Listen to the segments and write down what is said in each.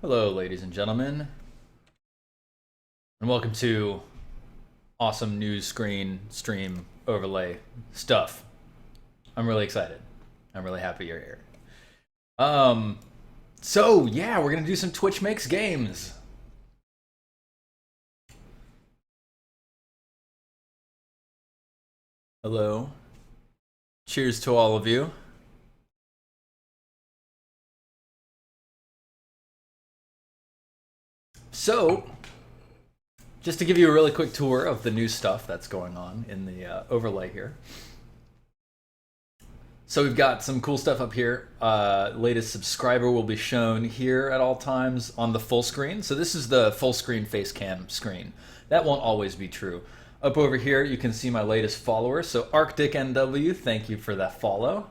Hello, ladies and gentlemen, and welcome to awesome news screen stream overlay stuff. I'm really excited. I'm really happy you're here. Um, so yeah, we're gonna do some Twitch Makes Games. Hello. Cheers to all of you. So, just to give you a really quick tour of the new stuff that's going on in the overlay here. So we've got some cool stuff up here. Latest subscriber will be shown here at all times on the full screen. So this is the full screen face cam screen. That won't always be true. Up over here, you can see my latest follower. So Arctic NW, thank you for that follow.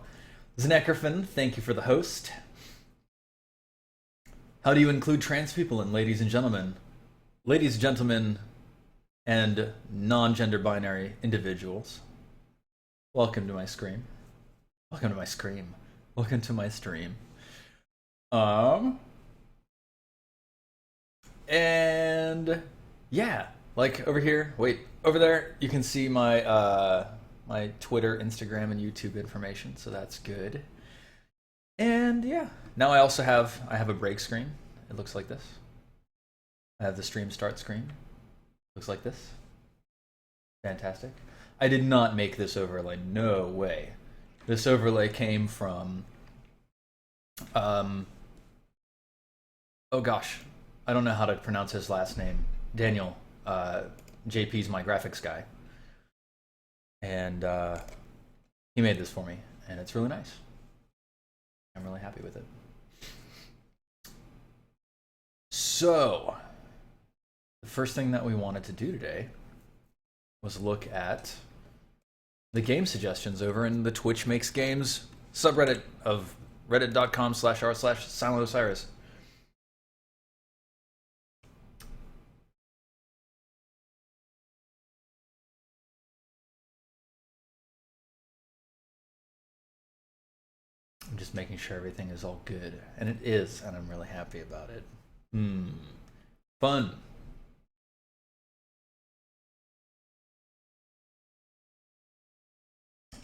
Zneckerfin, thank you for the host. How do you include trans people in ladies and gentlemen? Ladies, gentlemen, and non-gender binary individuals. Welcome to my screen. Welcome to my scream. Welcome to my stream. And yeah, like over here, wait, over there, you can see my my Twitter, Instagram, and YouTube information, so that's good. And yeah, now I have a break screen. It looks like this. I have the stream start screen. Looks like this. Fantastic. I did not make this overlay. No way. This overlay came from, oh gosh, I don't know how to pronounce his last name. Daniel. JP's my graphics guy. And he made this for me, and it's really nice. I'm really happy with it. So, the first thing that we wanted to do today was look at the game suggestions over in the Twitch Makes Games subreddit of reddit.com/r/SilentOsiris. I'm just making sure everything is all good. And it is, and I'm really happy about it. Fun.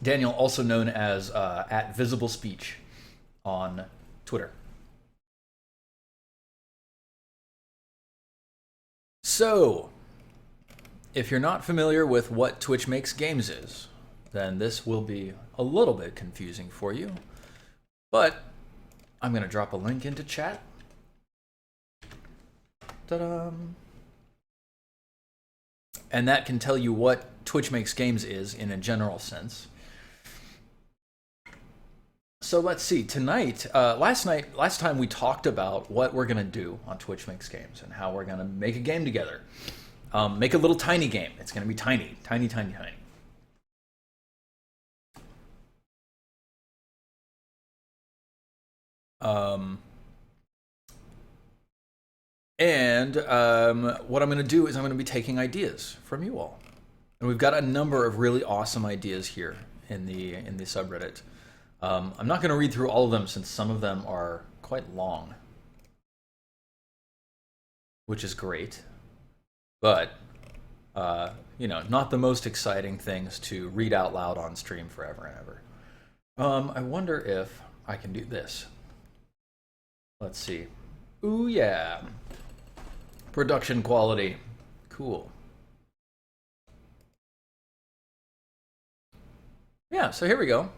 Daniel, also known as at Visible Speech on Twitter. So, if you're not familiar with what Twitch Makes Games is, then this will be a little bit confusing for you. But I'm going to drop a link into chat. Ta-da! And that can tell you what Twitch Makes Games is in a general sense. So let's see. Tonight, last time we talked about what we're gonna do on Twitch Makes Games and how we're gonna make a game together. Make a little tiny game. It's gonna be tiny, tiny, tiny, tiny. What I'm gonna do is I'm gonna be taking ideas from you all, and we've got a number of really awesome ideas here in the subreddit. I'm not going to read through all of them since some of them are quite long, which is great, but you know, not the most exciting things to read out loud on stream forever and ever. I wonder if I can do this. Let's see. Ooh yeah, production quality, cool. Yeah, so here we go.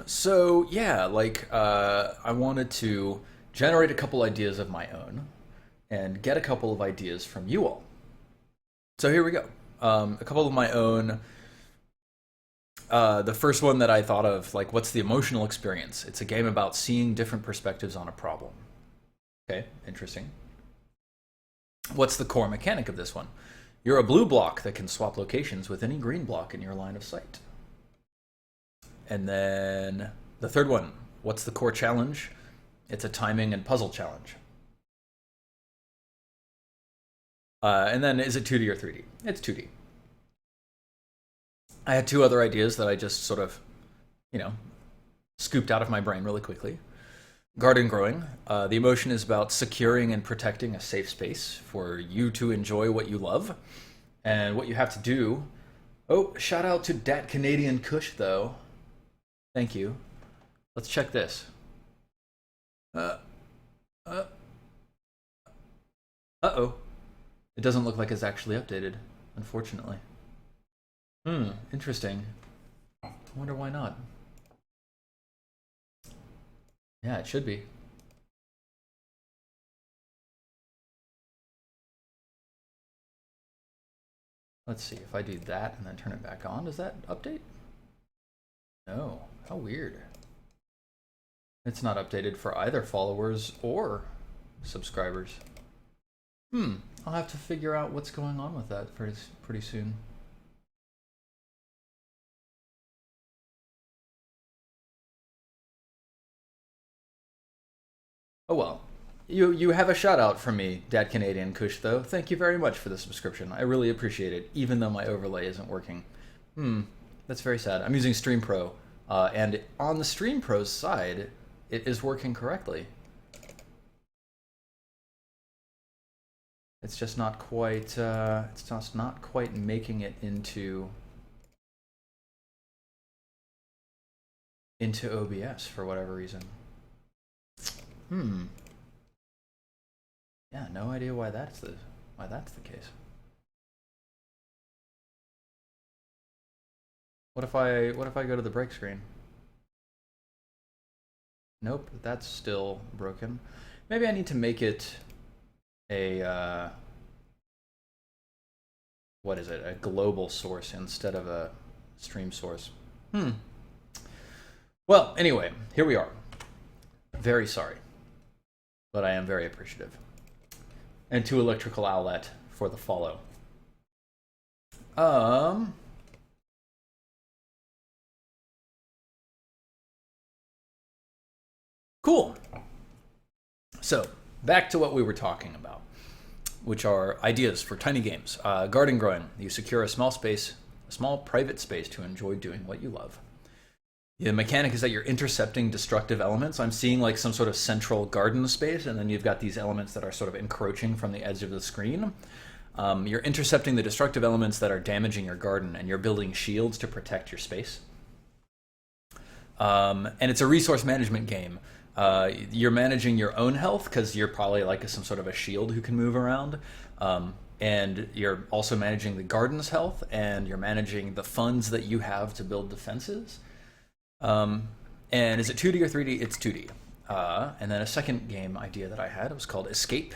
So yeah, like, I wanted to generate a couple ideas of my own and get a couple of ideas from you all. So here we go. A couple of my own. The first one that I thought of, like, what's the emotional experience? It's a game about seeing different perspectives on a problem. Okay, interesting. What's the core mechanic of this one? You're a blue block that can swap locations with any green block in your line of sight. And then the third one, what's the core challenge? It's a timing and puzzle challenge. And then is it 2D or 3D? It's 2D. I had two other ideas that I just sort of, you know, scooped out of my brain really quickly. Garden growing. The emotion is about securing and protecting a safe space for you to enjoy what you love. And what you have to do. Oh, shout out to Dat Canadian Kush, though. Thank you. Let's check this. Uh, uh, uh-oh. It doesn't look like it's actually updated, unfortunately. Interesting. I wonder why not. Yeah, it should be. Let's see, if I do that and then turn it back on, does that update? No, how weird. It's not updated for either followers or subscribers. I'll have to figure out what's going on with that pretty soon. Oh well. You have a shout out from me, Dad Canadian Kush, though. Thank you very much for the subscription. I really appreciate it, even though my overlay isn't working. That's very sad. I'm using Stream Pro, and on the Stream Pro's side, it is working correctly. It's just not quite. It's just not quite making it into OBS for whatever reason. Yeah, no idea why that's the case. What if I go to the break screen? Nope, that's still broken. Maybe I need to make it a what is it? A global source instead of a stream source. Well, anyway, here we are. Very sorry, but I am very appreciative. And to Electrical Outlet for the follow. Cool. So, back to what we were talking about, which are ideas for tiny games. Garden growing. You secure a small space, a small private space to enjoy doing what you love. The mechanic is that you're intercepting destructive elements. I'm seeing like some sort of central garden space, and then you've got these elements that are sort of encroaching from the edge of the screen. You're intercepting the destructive elements that are damaging your garden, and you're building shields to protect your space. And it's a resource management game. You're managing your own health because you're probably like some sort of a shield who can move around. And you're also managing the garden's health, and you're managing the funds that you have to build defenses. And is it 2D or 3D? It's 2D. And then a second game idea that I had was called Escape.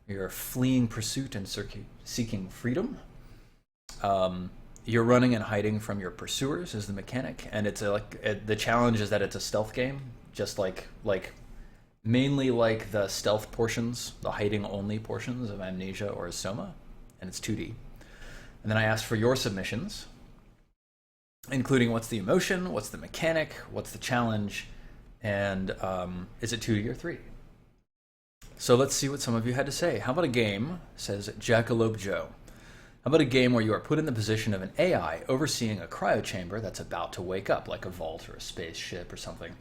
You're fleeing pursuit and seeking freedom. You're running and hiding from your pursuers is the mechanic, and it's the challenge is that it's a stealth game, just like mainly like the stealth portions, the hiding only portions of Amnesia or Soma, and it's 2D. And then I asked for your submissions, including what's the emotion, what's the mechanic, what's the challenge, and is it 2D or 3D? So let's see what some of you had to say. How about a game, says Jackalope Joe. How about a game where you are put in the position of an AI overseeing a cryo chamber that's about to wake up, like a vault or a spaceship or something.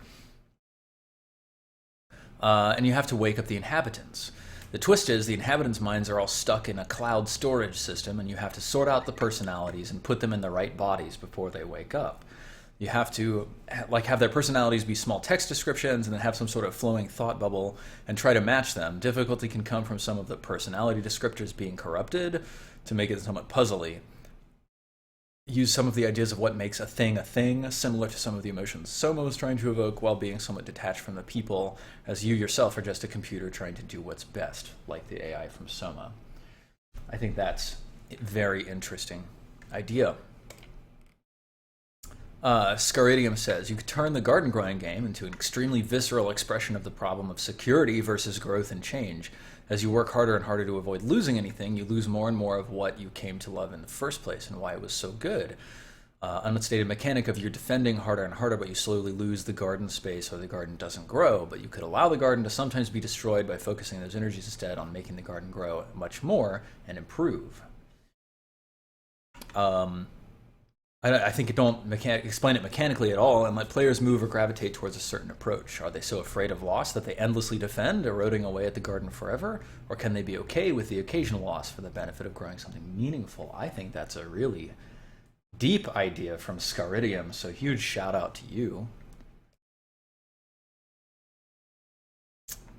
And you have to wake up the inhabitants. The twist is the inhabitants' minds are all stuck in a cloud storage system, and you have to sort out the personalities and put them in the right bodies before they wake up. You have to have their personalities be small text descriptions and then have some sort of flowing thought bubble and try to match them. Difficulty can come from some of the personality descriptors being corrupted to make it somewhat puzzly. Use some of the ideas of what makes a thing, similar to some of the emotions Soma was trying to evoke, while being somewhat detached from the people, as you yourself are just a computer trying to do what's best, like the AI from Soma. I think that's a very interesting idea. Scaridium says, you could turn the garden growing game into an extremely visceral expression of the problem of security versus growth and change. As you work harder and harder to avoid losing anything, you lose more and more of what you came to love in the first place and why it was so good. Unstated mechanic of you're defending harder and harder, but you slowly lose the garden space or the garden doesn't grow. But you could allow the garden to sometimes be destroyed by focusing those energies instead on making the garden grow much more and improve. I think it don't explain it mechanically at all, and let players move or gravitate towards a certain approach. Are they so afraid of loss that they endlessly defend, eroding away at the garden forever? Or can they be okay with the occasional loss for the benefit of growing something meaningful? I think that's a really deep idea from Scaridium, so huge shout out to you.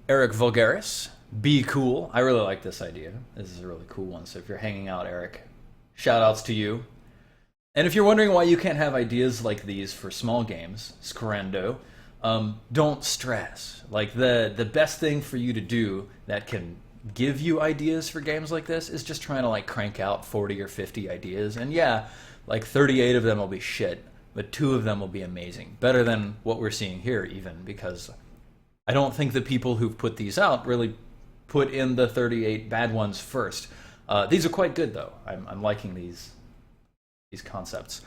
Eric Vulgaris, be cool. I really like this idea. This is a really cool one, so if you're hanging out, Eric, shout outs to you. And if you're wondering why you can't have ideas like these for small games, Scarando, don't stress. Like the best thing for you to do that can give you ideas for games like this is just trying to like crank out 40 or 50 ideas. And yeah, like 38 of them will be shit, but 2 of them will be amazing. Better than what we're seeing here even, because I don't think the people who've put these out really put in the 38 bad ones first. These are quite good though. I'm liking these concepts.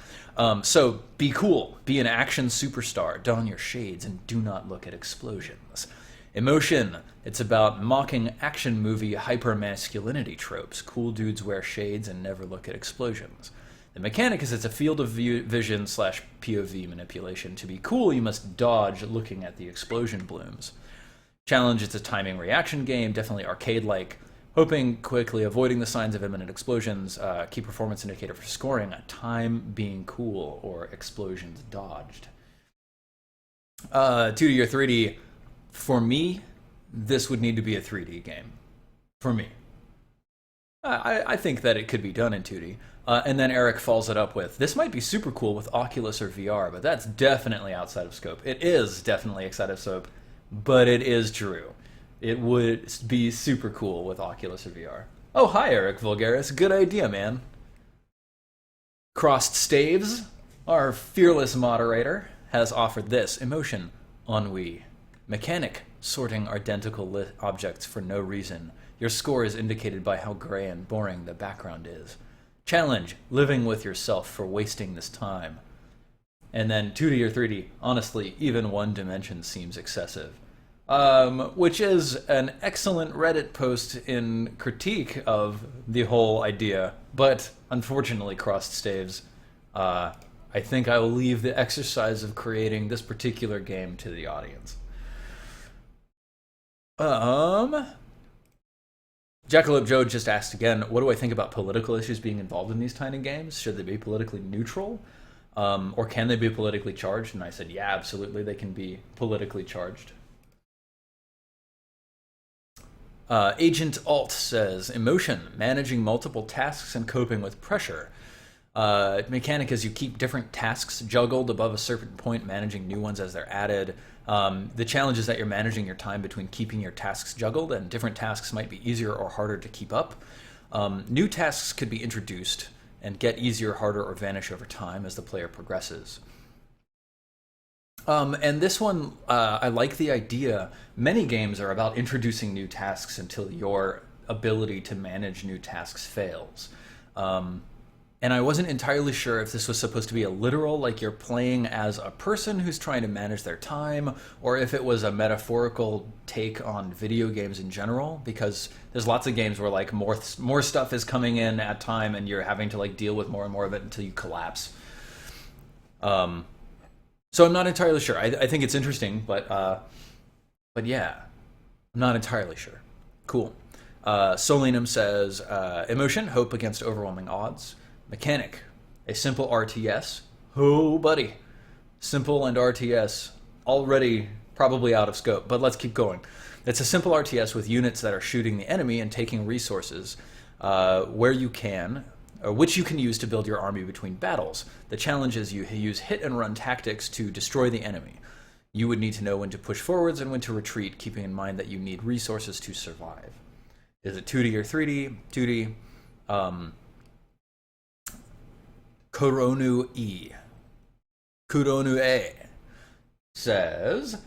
So be cool, be an action superstar, don your shades, and do not look at explosions. Emotion, it's about mocking action movie hyper-masculinity tropes. Cool dudes wear shades and never look at explosions. The mechanic is it's a field of vision / POV manipulation. To be cool, you must dodge looking at the explosion blooms. Challenge, it's a timing reaction game, definitely arcade-like. Hoping, quickly avoiding the signs of imminent explosions. Key performance indicator for scoring, time being cool or explosions dodged. 2D or 3D, for me, this would need to be a 3D game. For me. I think that it could be done in 2D. And then Eric follows it up with, this might be super cool with Oculus or VR, but that's definitely outside of scope. It is definitely outside of scope, but it is true. It would be super cool with Oculus or VR. Oh, hi, Eric Vulgaris. Good idea, man. Crossed Staves, our fearless moderator, has offered this. Emotion, ennui. Mechanic, sorting identical objects for no reason. Your score is indicated by how gray and boring the background is. Challenge, living with yourself for wasting this time. And then 2D or 3D, honestly, even one dimension seems excessive. Which is an excellent Reddit post in critique of the whole idea, but unfortunately, Crossed Staves, I think I will leave the exercise of creating this particular game to the audience. Jackalope Joe just asked again, what do I think about political issues being involved in these tiny games? Should they be politically neutral? Or can they be politically charged? And I said, yeah, absolutely, they can be politically charged. Agent Alt says, emotion, managing multiple tasks and coping with pressure. Mechanic is you keep different tasks juggled above a certain point, managing new ones as they're added. The challenge is that you're managing your time between keeping your tasks juggled, and different tasks might be easier or harder to keep up. New tasks could be introduced and get easier, harder, or vanish over time as the player progresses. And this one, I like the idea. Many games are about introducing new tasks until your ability to manage new tasks fails. And I wasn't entirely sure if this was supposed to be a literal, like you're playing as a person who's trying to manage their time, or if it was a metaphorical take on video games in general, because there's lots of games where like more stuff is coming in at time and you're having to like deal with more and more of it until you collapse. So I'm not entirely sure. I think it's interesting, but yeah, I'm not entirely sure. Cool. Solinum says, emotion, hope against overwhelming odds. Mechanic, a simple RTS. Oh, buddy. Simple and RTS, already probably out of scope, but let's keep going. It's a simple RTS with units that are shooting the enemy and taking resources where you can, which you can use to build your army between battles. The challenge is you use hit-and-run tactics to destroy the enemy. You would need to know when to push forwards and when to retreat, keeping in mind that you need resources to survive. Is it 2D or 3D? 2D. Koronu E. Kuronu A says,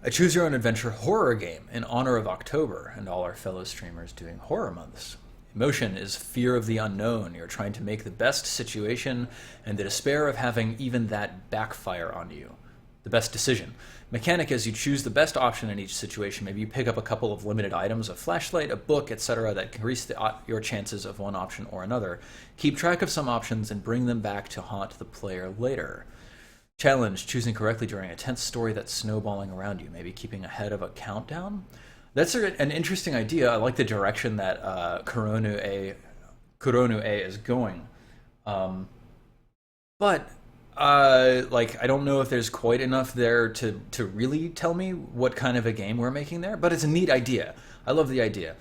a choose-your-own-adventure horror game in honor of October and all our fellow streamers doing horror months. Emotion is fear of the unknown. You're trying to make the best situation and the despair of having even that backfire on you. the best decision. Mechanic is you choose the best option in each situation. Maybe you pick up a couple of limited items, a flashlight, a book, etc., that increase your chances of one option or another. Keep track of some options and bring them back to haunt the player later. Challenge, choosing correctly during a tense story that's snowballing around you, maybe keeping ahead of a countdown. That's an interesting idea. I like the direction that Kuronu A is going. But I don't know if there's quite enough there to really tell me what kind of a game we're making there, but it's a neat idea. I love the idea.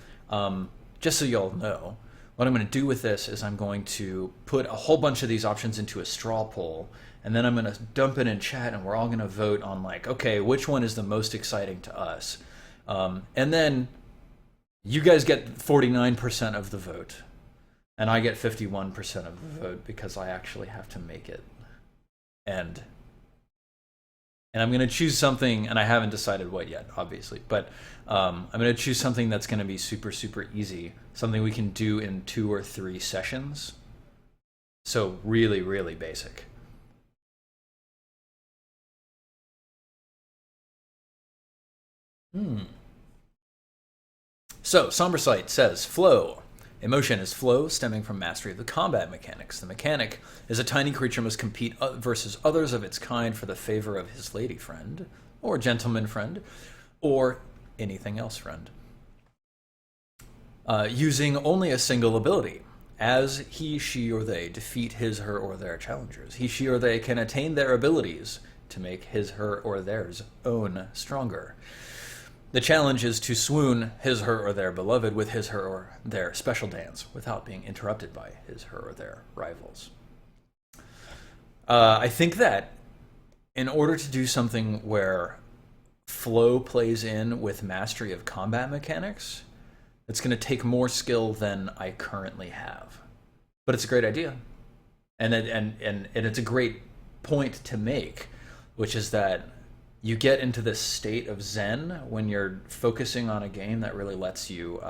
Just so y'all know, what I'm going to do with this is I'm going to put a whole bunch of these options into a straw poll, and then I'm going to dump it in chat, and we're all going to vote on, like, okay, which one is the most exciting to us? And then you guys get 49% of the vote, and I get 51% of the vote because I actually have to make it. And I'm going to choose something, and I haven't decided what yet, obviously, but I'm going to choose something that's going to be super, super easy, something we can do in 2 or 3 sessions. So really, really basic. So, Somber Sight says, flow. Emotion is flow, stemming from mastery of the combat mechanics. The mechanic is a tiny creature must compete versus others of its kind for the favor of his lady friend, or gentleman friend, or anything else friend. Using only a single ability. As he, she, or they defeat his, her, or their challengers, he, she, or they can attain their abilities to make his, her, or theirs own stronger. The challenge is to swoon his, her, or their beloved with his, her, or their special dance without being interrupted by his, her, or their rivals. I think that in order to do something where flow plays in with mastery of combat mechanics, it's going to take more skill than I currently have. But it's a great idea. And it's a great point to make, which is that you get into this state of zen when you're focusing on a game that really lets you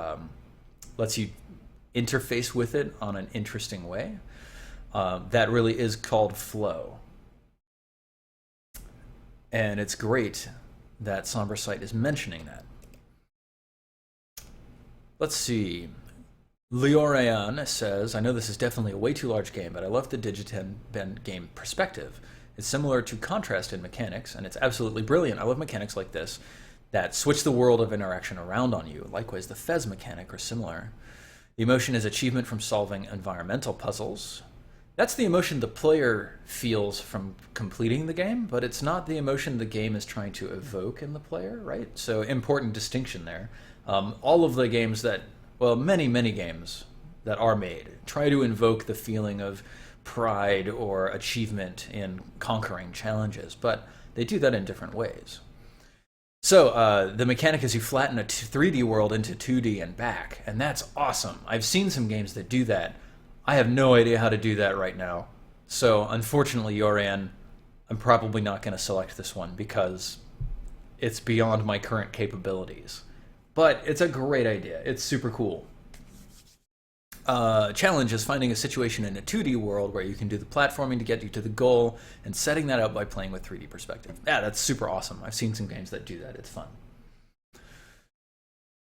interface with it on an interesting way. That really is called flow. And it's great that Somber Sight is mentioning that. Let's see. Leorean says, I know this is definitely a way too large game, but I love the Digiten game perspective. It's similar to Contrast in mechanics, and it's absolutely brilliant. I love mechanics like this that switch the world of interaction around on you. Likewise, the Fez mechanic are similar. The emotion is achievement from solving environmental puzzles. That's the emotion the player feels from completing the game, but it's not the emotion the game is trying to evoke in the player, right? So important distinction there. All of the games that, well, many games that are made try to invoke the feeling of pride or achievement in conquering challenges, but they do that in different ways. So the mechanic is you flatten a 3D world into 2D and back, and that's awesome. I've seen some games that do that. I have no idea how to do that right now. So unfortunately, Yoran, I'm probably not going to select this one because it's beyond my current capabilities. But it's a great idea. It's super cool. Challenge is finding a situation in a 2D world where you can do the platforming to get you to the goal and setting that up by playing with 3D perspective. Yeah, that's super awesome. I've seen some games that do that. It's fun.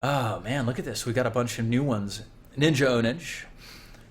Oh man, look at this. We got a bunch of new ones. Ninja Onage.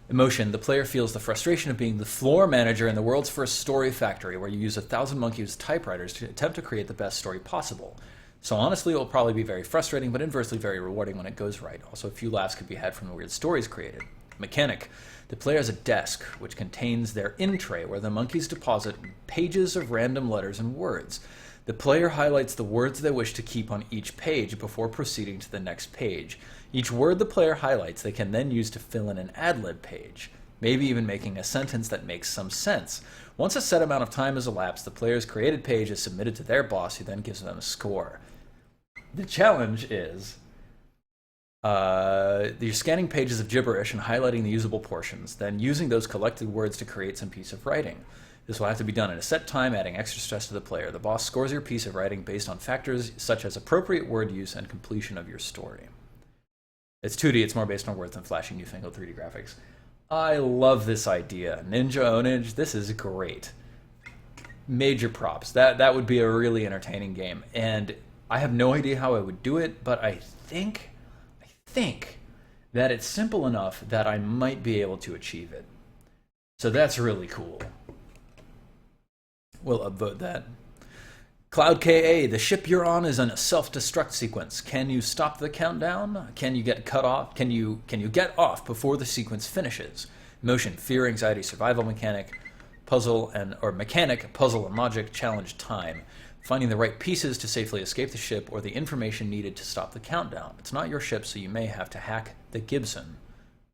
Emotion. The player feels the frustration of being the floor manager in the world's first story factory where you use 1,000 monkeys typewriters to attempt to create the best story possible. So honestly, it will probably be very frustrating, but inversely very rewarding when it goes right. Also, a few laughs could be had from the weird stories created. Mechanic. The player has a desk, which contains their in-tray, where the monkeys deposit pages of random letters and words. The player highlights the words they wish to keep on each page before proceeding to the next page. Each word the player highlights, they can then use to fill in an ad-lib page, maybe even making a sentence that makes some sense. Once a set amount of time has elapsed, the player's created page is submitted to their boss, who then gives them a score. The challenge is you're scanning pages of gibberish and highlighting the usable portions, then using those collected words to create some piece of writing. This will have to be done in a set time, adding extra stress to the player. The boss scores your piece of writing based on factors such as appropriate word use and completion of your story. It's 2D, it's more based on words than flashing newfangled 3D graphics. I love this idea. Ninja Onage, this is great. major props. That would be a really entertaining game, and I have no idea how I would do it, but I think that it's simple enough that I might be able to achieve it. So that's really cool. We'll upvote that. Cloud KA, the ship you're on is in a self-destruct sequence. Can you stop the countdown? Can you get cut off? Can you get off before the sequence finishes? Motion, fear, anxiety, survival mechanic, puzzle and logic, challenge time. Finding the right pieces to safely escape the ship or the information needed to stop the countdown. It's not your ship, so you may have to hack the Gibson.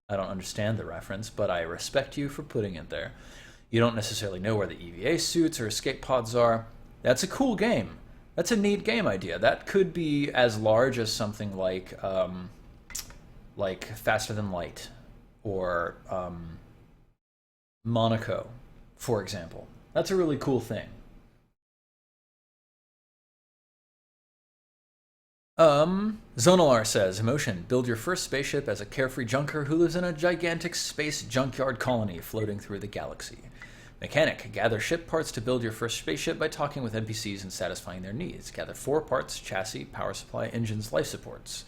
I don't understand the reference, but I respect you for putting it there. You don't necessarily know where the EVA suits or escape pods are. That's a cool game. That's a neat game idea. That could be as large as something like Faster Than Light or Monaco, for example. That's a really cool thing. Zonalar says, Emotion, build your first spaceship as a carefree junker who lives in a gigantic space junkyard colony floating through the galaxy. Mechanic, gather ship parts to build your first spaceship by talking with NPCs and satisfying their needs. Gather 4 parts, chassis, power supply, engines, life supports.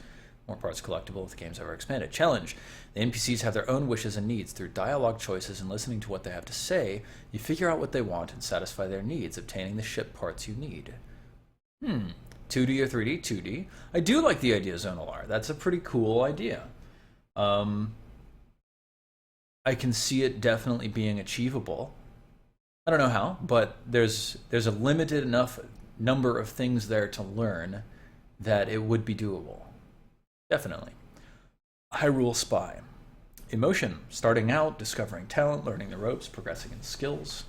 More parts collectible if the game's ever expanded. Challenge, the NPCs have their own wishes and needs. Through dialogue choices and listening to what they have to say, you figure out what they want and satisfy their needs, obtaining the ship parts you need. 2D or 3D? 2D. I do like the idea of Zonalar. That's a pretty cool idea. I can see it definitely being achievable. I don't know how, but there's a limited enough number of things there to learn that it would be doable. Definitely. Hyrule Spy. Emotion, starting out, discovering talent, learning the ropes, progressing in skills.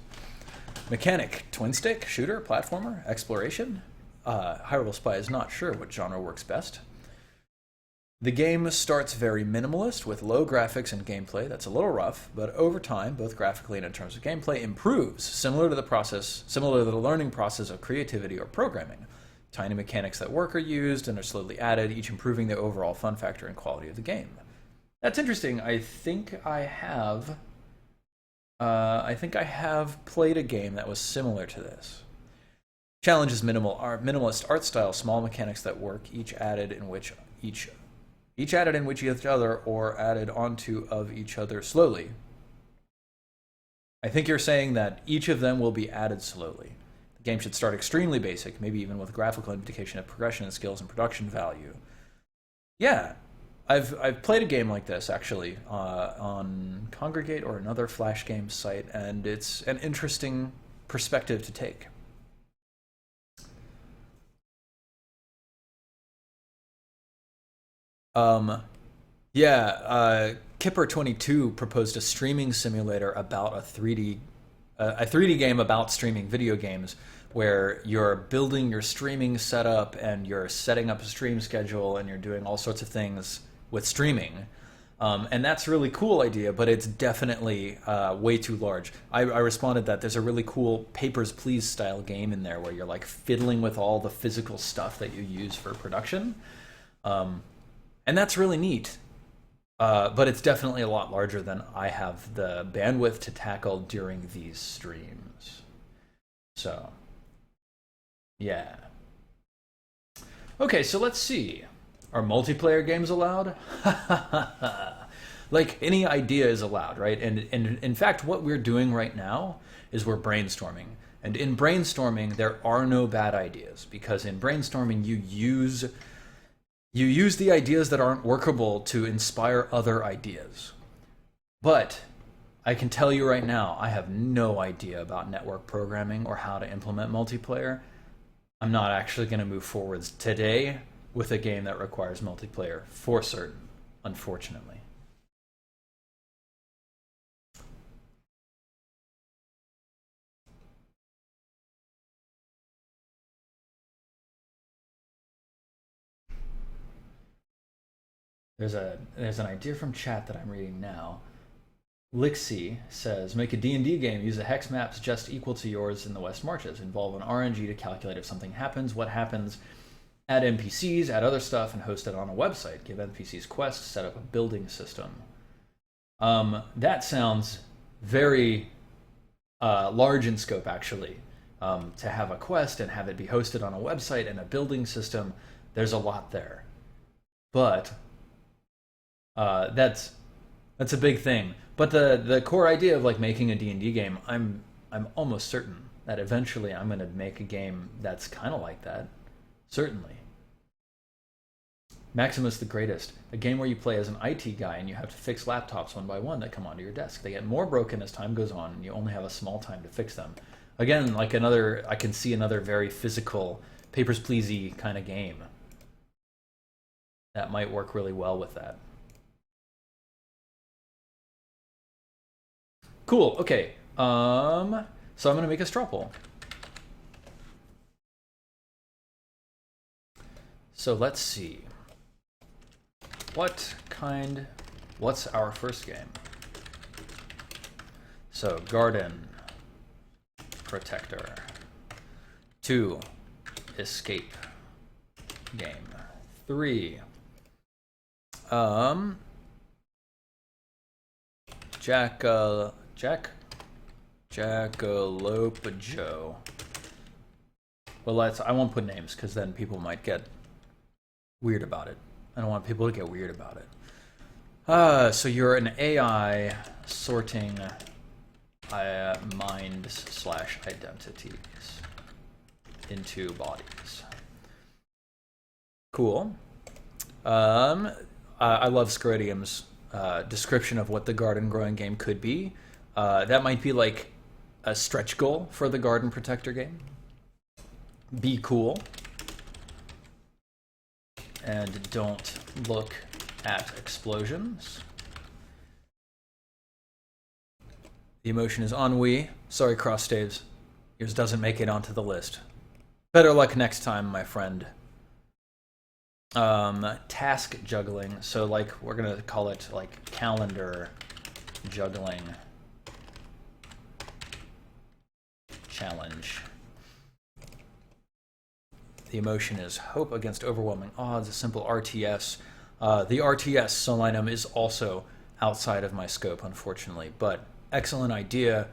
Mechanic, twin stick, shooter, platformer, exploration. Hyrule Spy is not sure what genre works best. The game starts very minimalist with low graphics and gameplay. That's a little rough, but over time, both graphically and in terms of gameplay, improves, similar to the learning process of creativity or programming. Tiny mechanics that work are used and are slowly added, each improving the overall fun factor and quality of the game. That's interesting. I think I have played a game that was similar to this. Challenge is minimalist art style, small mechanics that work, each added in which each other or added onto of each other slowly. I think you're saying that each of them will be added slowly. The game should start extremely basic, maybe even with a graphical indication of progression in skills and production value. Yeah, I've played a game like this actually on Congregate or another Flash Games site, and it's an interesting perspective to take. Kipper22 proposed a streaming simulator about a 3D game about streaming video games, where you're building your streaming setup and you're setting up a stream schedule and you're doing all sorts of things with streaming. And that's a really cool idea, but it's definitely way too large. I responded that there's a really cool Papers, Please style game in there where you're like fiddling with all the physical stuff that you use for production. And that's really neat. But it's definitely a lot larger than I have the bandwidth to tackle during these streams. So, yeah. Okay, so let's see. Are multiplayer games allowed? Like, any idea is allowed, right? And in fact, what we're doing right now is we're brainstorming. And in brainstorming, there are no bad ideas, because in brainstorming, you use the ideas that aren't workable to inspire other ideas. But I can tell you right now, I have no idea about network programming or how to implement multiplayer. I'm not actually going to move forwards today with a game that requires multiplayer for certain, unfortunately. There's an idea from chat that I'm reading now. Lixie says, make a D&D game, use a hex maps just equal to yours in the West Marches. Involve an RNG to calculate if something happens, what happens. Add NPCs, add other stuff, and host it on a website. Give NPCs quests, set up a building system. That sounds very large in scope, actually. to have a quest and have it be hosted on a website and a building system. There's a lot there, but that's a big thing. But the core idea of like making a D&D game, I'm almost certain that eventually I'm going to make a game that's kind of like that. Certainly. Maximus the Greatest, a game where you play as an IT guy and you have to fix laptops one by one that come onto your desk. They get more broken as time goes on, and you only have a small time to fix them. Again, like I can see another very physical, Papers, Pleasey kind of game that might work really well with that. Cool. Okay. So I'm gonna make a straw poll. So let's see. What's our first game? So, Garden Protector. 2, Escape game. 3, Jackalope Joe. Well, I won't put names because then people might get weird about it. I don't want people to get weird about it. So you're an AI sorting minds/identities into bodies. Cool. I love Scrodium's description of what the garden growing game could be. That might be like a stretch goal for the Garden Protector game. Be cool. And don't look at explosions. The emotion is ennui. Sorry, cross staves. Yours doesn't make it onto the list. Better luck next time, my friend. Task juggling. So, like, we're gonna call it like calendar juggling challenge. The emotion is hope against overwhelming odds, a simple RTS. The RTS Solinum is also outside of my scope, unfortunately, but excellent idea.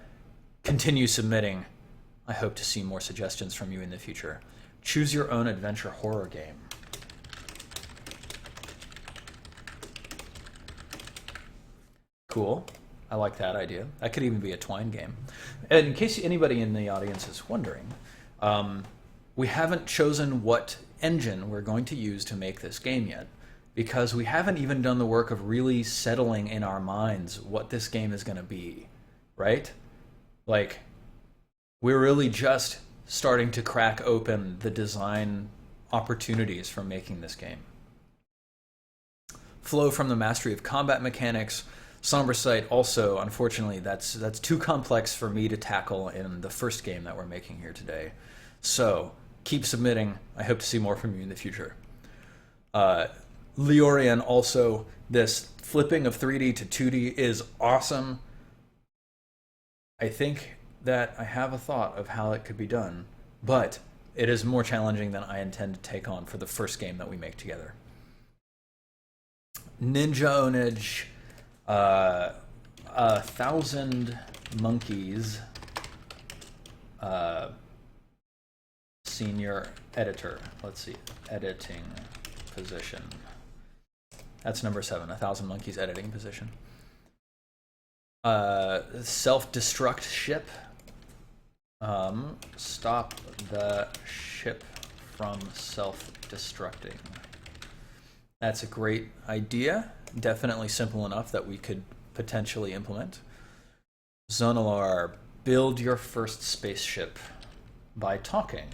Continue submitting. I hope to see more suggestions from you in the future. Choose your own adventure horror game. Cool. I like that idea. That could even be a Twine game. And in case anybody in the audience is wondering, we haven't chosen what engine we're going to use to make this game yet, because we haven't even done the work of really settling in our minds what this game is going to be, right? Like, we're really just starting to crack open the design opportunities for making this game. Flow from the mastery of combat mechanics. Somber Sight also, unfortunately, that's too complex for me to tackle in the first game that we're making here today. So, keep submitting. I hope to see more from you in the future. Leorian also, this flipping of 3D to 2D is awesome. I think that I have a thought of how it could be done, but it is more challenging than I intend to take on for the first game that we make together. Ninja Onage, 1,000 monkeys, senior editor. Let's see, editing position. That's number 7, 1,000 monkeys editing position. Self-destruct ship. Stop the ship from self-destructing. That's a great idea. Definitely simple enough that we could potentially implement. Zonalar, build your first spaceship by talking.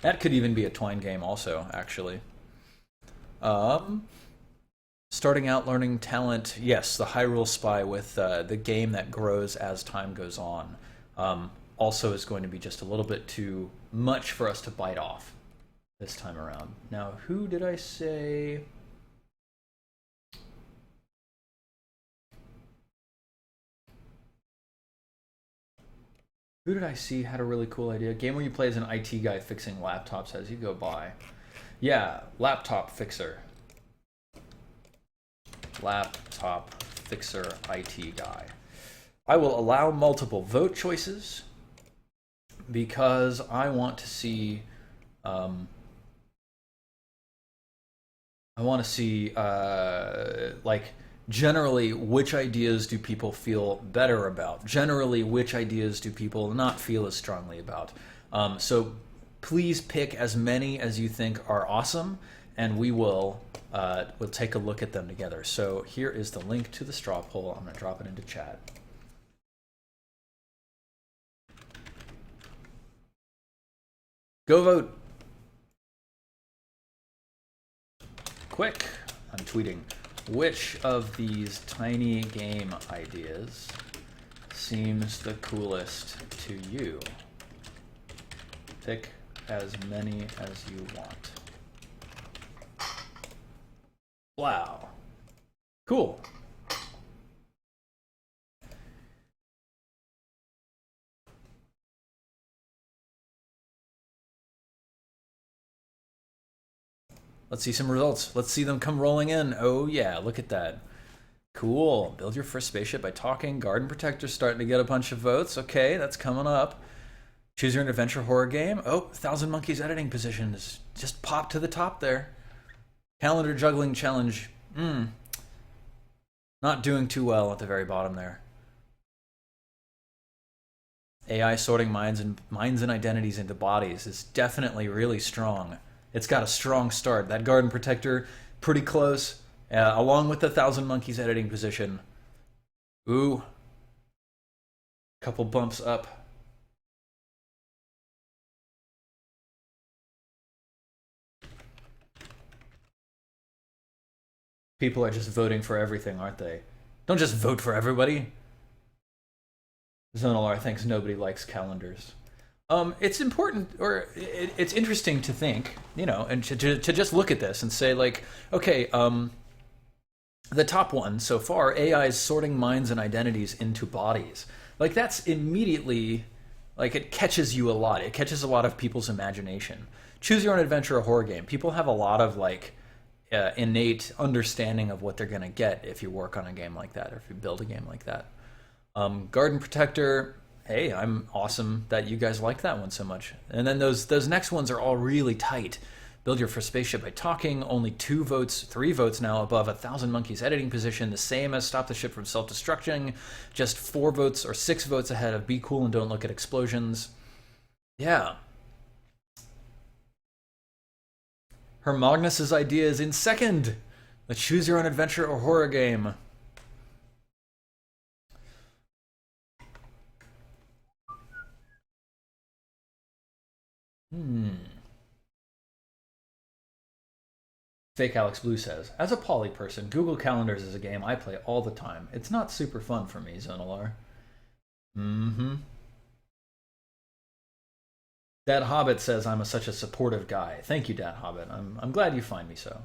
That could even be a Twine game also, actually. Starting out learning talent, yes, the Hyrule Spy with the game that grows as time goes on. Also is going to be just a little bit too much for us to bite off this time around. Now, who did I say? Who did I see had a really cool idea? A game where you play as an IT guy fixing laptops as you go by. Yeah, laptop fixer. Laptop fixer IT guy. I will allow multiple vote choices because I want to see um, like generally which ideas do people feel better about. Generally, which ideas do people not feel as strongly about. So please pick as many as you think are awesome, and we'll take a look at them together. So here is the link to the straw poll. I'm going to drop it into chat. Go vote. Quick, I'm tweeting. Which of these tiny game ideas seems the coolest to you? Pick as many as you want. Wow. Cool. Let's see some results. Let's see them come rolling in. Oh yeah, look at that. Cool. Build your first spaceship by talking. Garden Protector's starting to get a bunch of votes. Okay, that's coming up. Choose your adventure horror game. Oh, 1,000 Monkeys editing positions just popped to the top there. Calendar juggling challenge. Not doing too well at the very bottom there. AI sorting minds and identities into bodies is definitely really strong. It's got a strong start. That Garden Protector, pretty close, along with the 1,000 Monkeys editing position. Ooh. Couple bumps up. People are just voting for everything, aren't they? Don't just vote for everybody. Zonalar thinks nobody likes calendars. It's important, or it's interesting to think, and to just look at this and say, like, okay, the top one so far, AI is sorting minds and identities into bodies. Like, that's immediately, like, it catches you a lot. It catches a lot of people's imagination. Choose your own adventure, a horror game. People have a lot of, like, innate understanding of what they're going to get if you work on a game like that, or if you build a game like that. Garden Protector, hey, I'm awesome that you guys like that one so much. And then those next ones are all really tight. Build your first spaceship by talking, only 3 votes now above 1,000 Monkeys editing position, the same as stop the ship from self-destructing, just 4 votes or 6 votes ahead of be cool and don't look at explosions. Yeah. Her Magnus's idea is in second. Let's choose your own adventure or horror game. Fake Alex Blue says, as a poly person, Google Calendars is a game I play all the time. It's not super fun for me, Zonalar. Dad Hobbit says I'm such a supportive guy. Thank you, Dad Hobbit. I'm glad you find me so.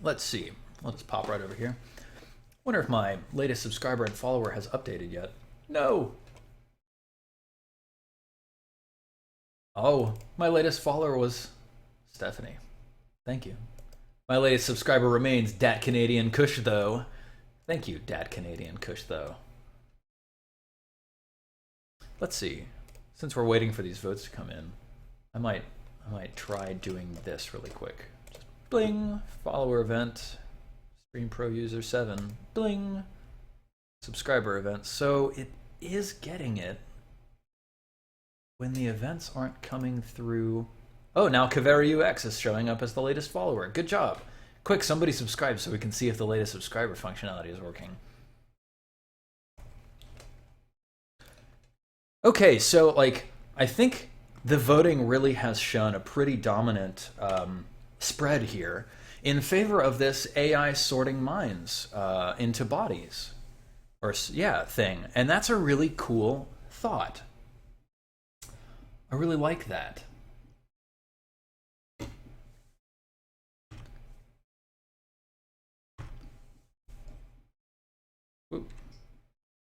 Let's see. I'll just pop right over here. Wonder if my latest subscriber and follower has updated yet. No. Oh, my latest follower was Stephanie. Thank you. My latest subscriber remains Dat Canadian Kush, though. Thank you, Dat Canadian Kush, though. Let's see. Since we're waiting for these votes to come in, I might try doing this really quick. Just bling, follower event, Stream Pro user 7, bling, subscriber event. So it is getting it when the events aren't coming through. Oh, now Kaveri UX is showing up as the latest follower. Good job. Quick, somebody subscribe so we can see if the latest subscriber functionality is working. Okay, so, like, I think the voting really has shown a pretty dominant spread here in favor of this AI sorting minds into bodies, or thing, and that's a really cool thought. I really like that. Ooh.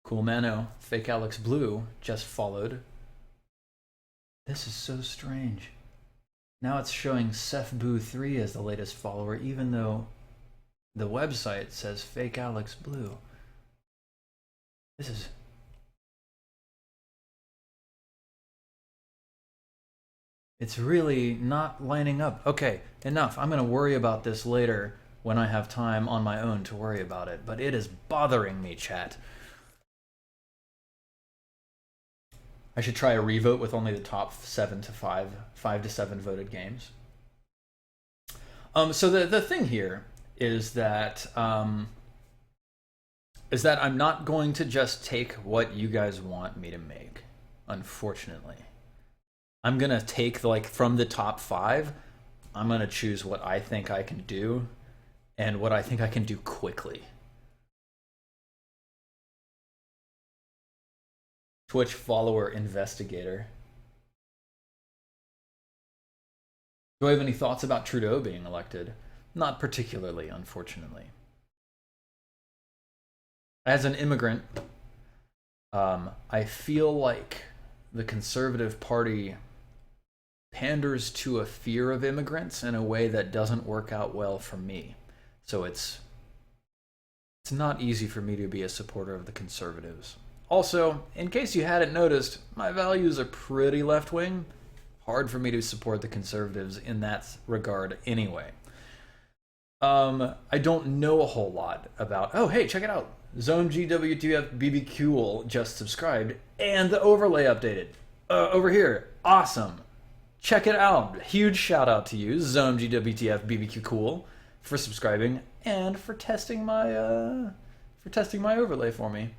Cool Mano, Fake Alex Blue just followed. This is so strange. Now it's showing SethBoo3 as the latest follower, even though the website says fake Alex Blue. This is... It's really not lining up. Okay, enough. I'm going to worry about this later when I have time on my own to worry about it. But it is bothering me, chat. I should try a revote with only the top 5 to 7 voted games. So the thing here is that I'm not going to just take what you guys want me to make, unfortunately. I'm gonna take like from the top 5, I'm gonna choose what I think I can do and what I think I can do quickly. Twitch follower investigator. Do I have any thoughts about Trudeau being elected? Not particularly, unfortunately. As an immigrant, I feel like the Conservative Party panders to a fear of immigrants in a way that doesn't work out well for me. So it's not easy for me to be a supporter of the Conservatives. Also, in case you hadn't noticed, my values are pretty left-wing. Hard for me to support the Conservatives in that regard anyway. I don't know a whole lot about... Oh, hey, check it out. ZoneGWTF BBQ just subscribed, and the overlay updated. Over here. Awesome. Check it out. Huge shout out to you, ZoneGWTF BBQ Cool, for subscribing and for testing my overlay for me.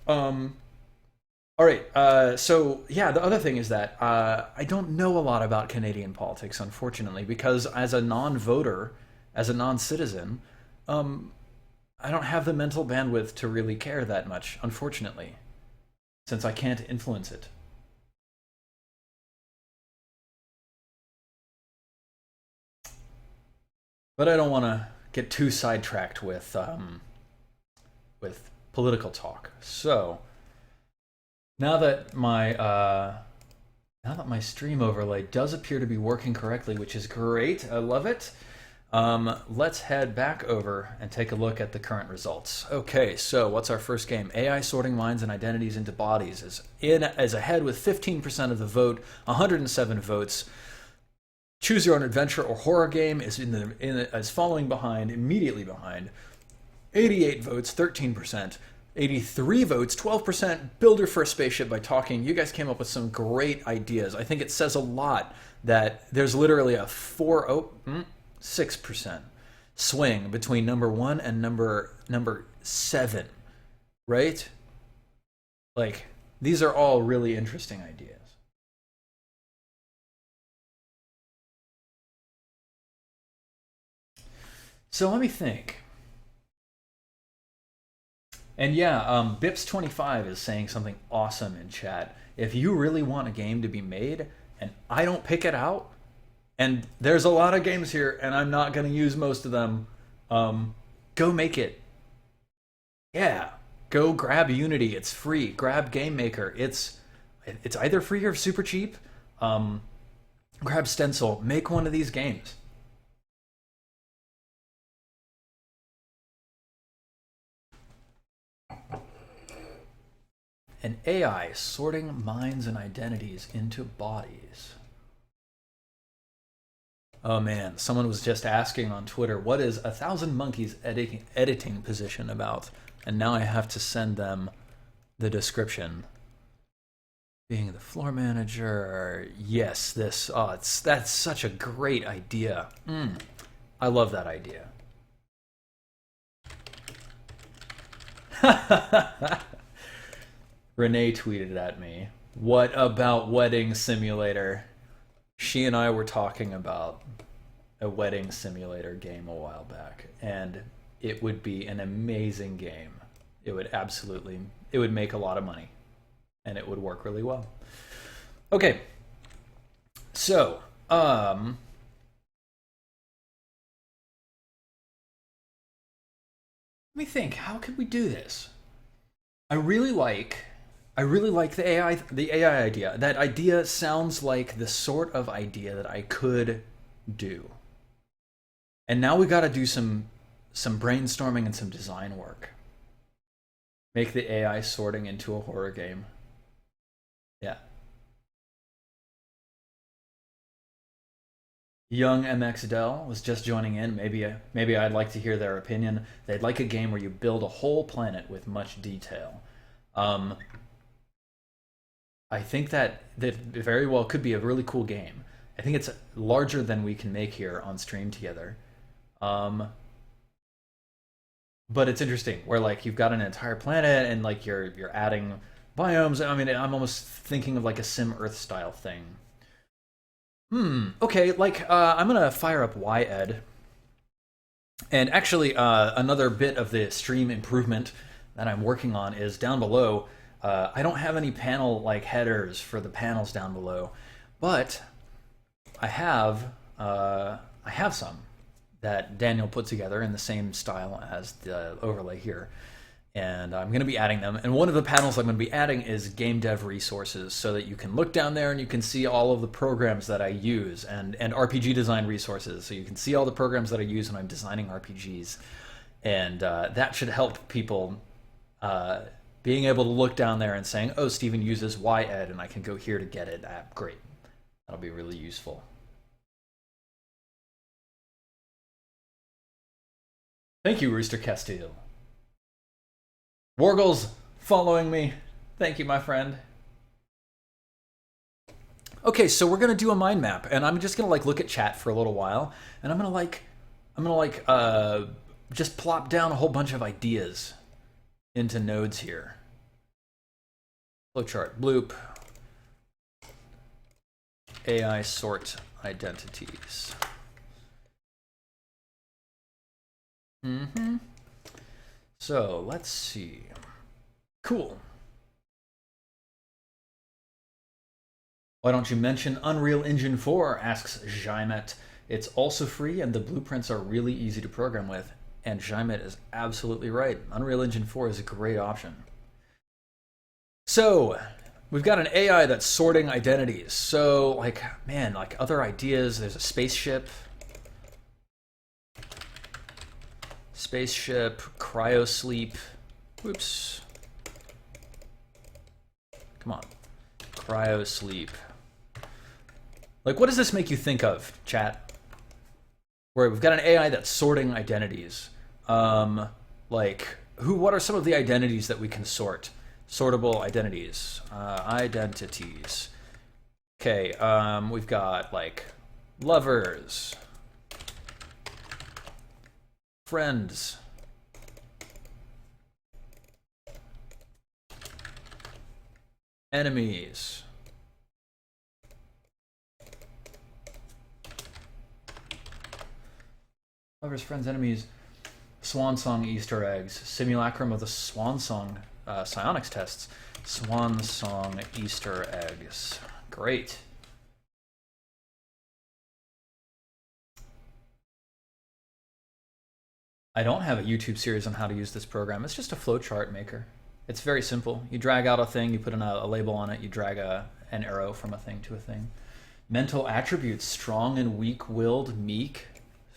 All right, so yeah, the other thing is that I don't know a lot about Canadian politics, unfortunately, because as a non-voter, as a non-citizen, I don't have the mental bandwidth to really care that much, unfortunately, since I can't influence it. But I don't want to get too sidetracked with political talk. So now that my stream overlay does appear to be working correctly, which is great, I love it. Let's head back over and take a look at the current results. Okay, so what's our first game? AI sorting minds and identities into bodies is ahead with 15% of the vote, 107 votes. Choose Your Own Adventure or Horror Game is following behind, immediately behind. 88 votes, 13%. 83 votes, 12%. Builder for a Spaceship by Talking. You guys came up with some great ideas. I think it says a lot that there's literally a 6% swing between number 1 and number 7, right? Like, these are all really interesting ideas. So let me think. And yeah, Bips25 is saying something awesome in chat. If you really want a game to be made and I don't pick it out, and there's a lot of games here and I'm not going to use most of them, go make it. Yeah, go grab Unity. It's free. Grab Game Maker. It's either free or super cheap. Grab Stencil. Make one of these games. An AI sorting minds and identities into bodies. Oh man, someone was just asking on Twitter, what is 1,000 Monkeys editing position about? And now I have to send them the description. Being the floor manager, yes, that's such a great idea. I love that idea. Renee tweeted at me, what about Wedding Simulator? She and I were talking about a wedding simulator game a while back, and it would be an amazing game. It would make a lot of money, and it would work really well. Okay, so, let me think, how could we do this? I really like I really like the AI idea. That idea sounds like the sort of idea that I could do. And now we got to do some brainstorming and some design work. Make the AI sorting into a horror game. Yeah. Young MX Dell was just joining in. Maybe I'd like to hear their opinion. They'd like a game where you build a whole planet with much detail. Um, I think that very well could be a really cool game. I think it's larger than we can make here on stream together. Um, but it's interesting where like you've got an entire planet and like you're adding biomes. I mean, I'm almost thinking of like a Sim Earth style thing. Okay, like I'm gonna fire up YEd. And actually, another bit of the stream improvement that I'm working on is down below. I don't have any panel like headers for the panels down below, but I have some that Daniel put together in the same style as the overlay here. And I'm going to be adding them. And one of the panels I'm going to be adding is game dev resources, so that you can look down there and you can see all of the programs that I use, and RPG design resources, so you can see all the programs that I use when I'm designing RPGs. And that should help people being able to look down there and saying, oh, Steven uses YEd, and I can go here to get it. Great. That'll be really useful. Thank you, Rooster Castile. Wargle's following me. Thank you, my friend. Okay, so we're gonna do a mind map, and I'm just gonna like look at chat for a little while, and I'm gonna just plop down a whole bunch of ideas into nodes here. Flowchart, bloop, AI sort identities. So let's see. Cool. Why don't you mention Unreal Engine 4? Asks Jaimet. It's also free and the blueprints are really easy to program with. And Jaimet is absolutely right. Unreal Engine 4 is a great option. So we've got an AI that's sorting identities. So like, man, like other ideas, there's a spaceship. Spaceship, cryosleep. Whoops. Come on. Cryosleep. Like, what does this make you think of, chat? Where we've got an AI that's sorting identities. Like, what are some of the identities that we can sort? Sortable identities. Identities. Okay, we've got, like, lovers. Friends. Enemies. Lovers, friends, enemies. Swan Song Easter eggs. Simulacrum of the Swan Song psionics tests. Swan Song Easter eggs. Great. I don't have a YouTube series on how to use this program. It's just a flowchart maker. It's very simple. You drag out a thing, you put a label on it, you drag an arrow from a thing to a thing. Mental attributes, strong and weak-willed, meek.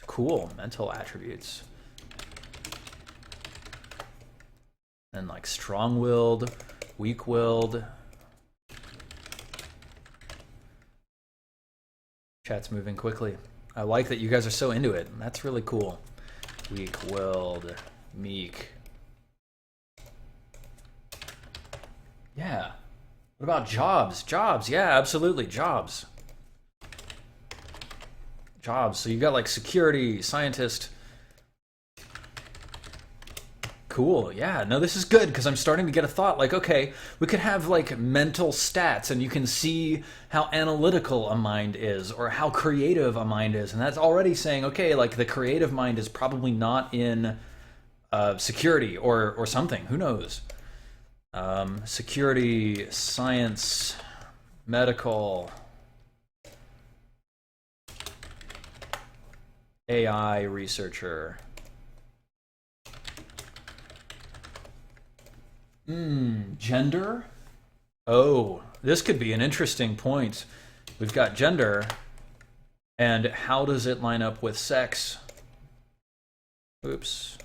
Cool, mental attributes. And like strong-willed, weak-willed. Chat's moving quickly. I like that you guys are so into it. That's really cool. Weak-willed, meek. Yeah. What about jobs? Jobs, yeah, absolutely, jobs. Jobs, so you got like security, scientist. Cool, yeah, no, this is good because I'm starting to get a thought like, okay, we could have like mental stats and you can see how analytical a mind is or how creative a mind is. And that's already saying, okay, like the creative mind is probably not in security or something, who knows? Security, science, medical, AI researcher. Gender? Oh, this could be an interesting point. We've got gender, and how does it line up with sex? Oops.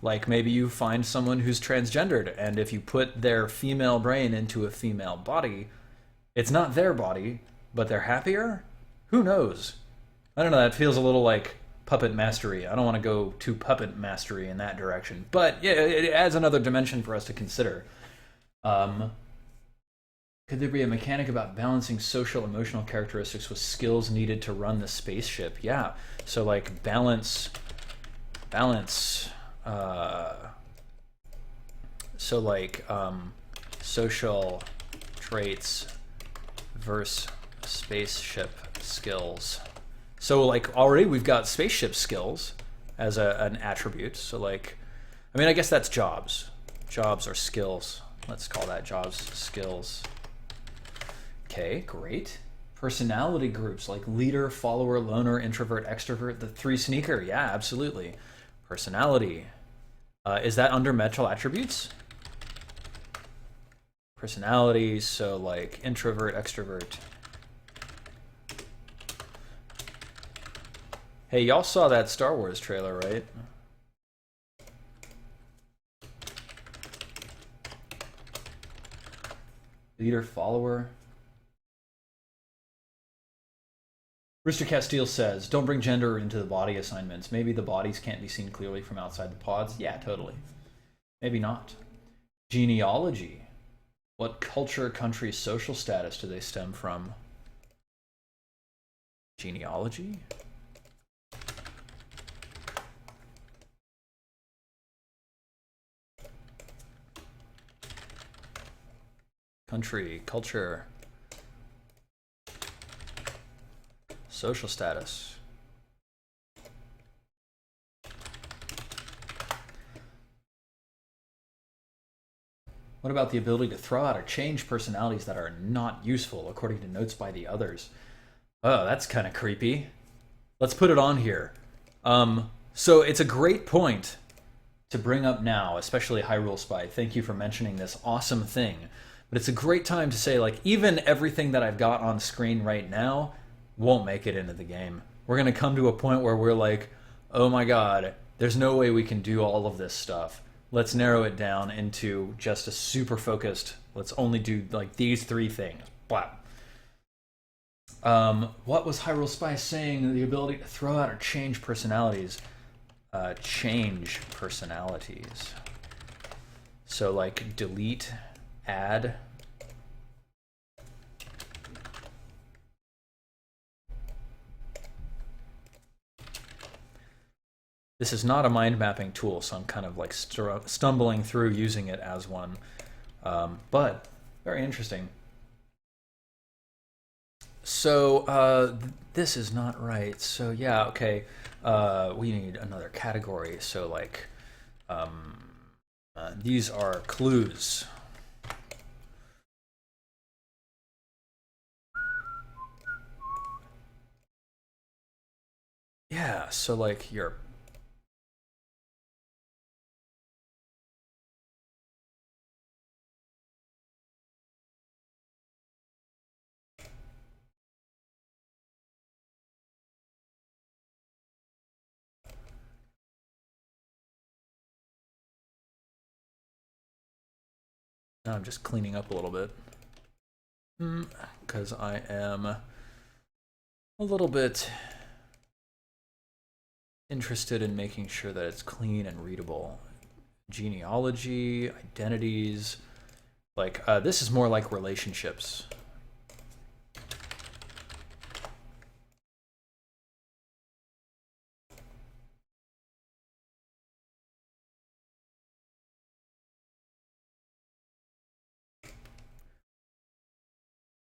Like maybe you find someone who's transgendered, and if you put their female brain into a female body, it's not their body, but they're happier? Who knows? I don't know, that feels a little like puppet mastery. I don't want to go too puppet mastery in that direction. But yeah, it adds another dimension for us to consider. Um, could there be a mechanic about balancing social emotional characteristics with skills needed to run the spaceship? Yeah. So like balance. Uh, so like social traits versus spaceship skills. So like already we've got spaceship skills as an attribute. So like, I mean, I guess that's jobs. Jobs are skills. Let's call that jobs, skills. Okay, great. Personality groups like leader, follower, loner, introvert, extrovert, the three sneaker. Yeah, absolutely. Personality. Is that under mental attributes? Personality, so like introvert, extrovert. Hey, y'all saw that Star Wars trailer, right? Leader, follower. Rooster Castile says, don't bring gender into the body assignments. Maybe the bodies can't be seen clearly from outside the pods. Yeah, totally. Maybe not. Genealogy. What culture, country, social status do they stem from? Genealogy? Country, culture, social status. What about the ability to throw out or change personalities that are not useful according to notes by the others? Oh, that's kind of creepy. Let's put it on here. So it's a great point to bring up now, especially Hyrule Spy. Thank you for mentioning this awesome thing. But it's a great time to say, like, even everything that I've got on screen right now won't make it into the game. We're going to come to a point where we're like, oh my god, there's no way we can do all of this stuff. Let's narrow it down into just a super focused, let's only do like these three things. Blah. What was Hyrule Spy saying? The ability to throw out or change personalities. Change personalities. So like delete, add. This is not a mind mapping tool, so I'm kind of like stumbling through using it as one. But very interesting. So this is not right. So yeah, okay. We need another category. So like, these are clues. Yeah, so like your now I'm just cleaning up a little bit. Because I am a little bit interested in making sure that it's clean and readable. Genealogy, identities, like this is more like relationships.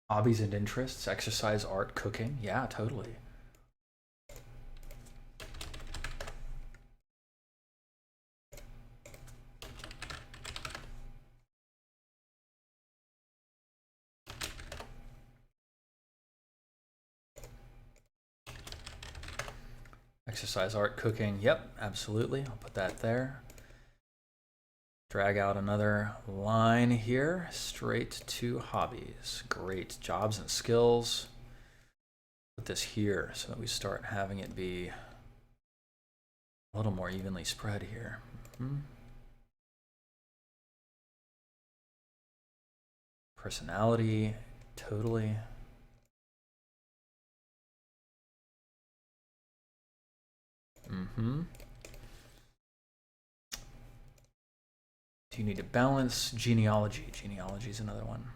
Hobbies and interests, exercise, art, cooking. Yeah, totally. Exercise, art, cooking. Yep, absolutely. I'll put that there. Drag out another line here, straight to hobbies. Great. Jobs and skills. Put this here so that we start having it be a little more evenly spread here. Personality, totally. Do you need to balance? Genealogy. Genealogy is another one.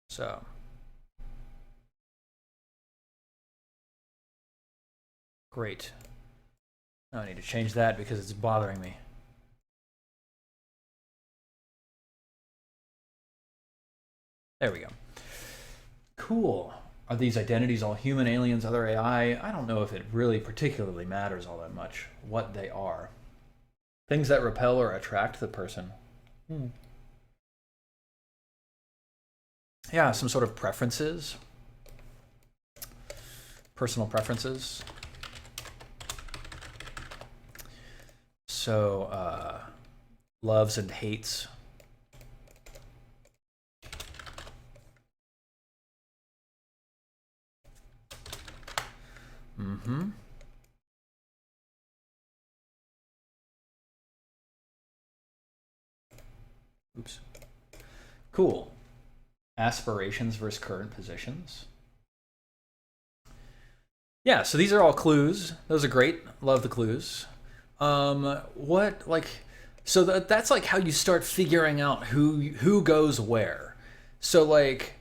So. Great. Now I need to change that because it's bothering me. There we go. Cool. Are these identities all human, aliens, other AI? I don't know if it really particularly matters all that much what they are. Things that repel or attract the person. Yeah, some sort of preferences. Personal preferences. So, loves and hates. Oops. Cool. Aspirations versus current positions. Yeah, so these are all clues. Those are great. Love the clues. What, like, so that's like how you start figuring out who goes where. So like,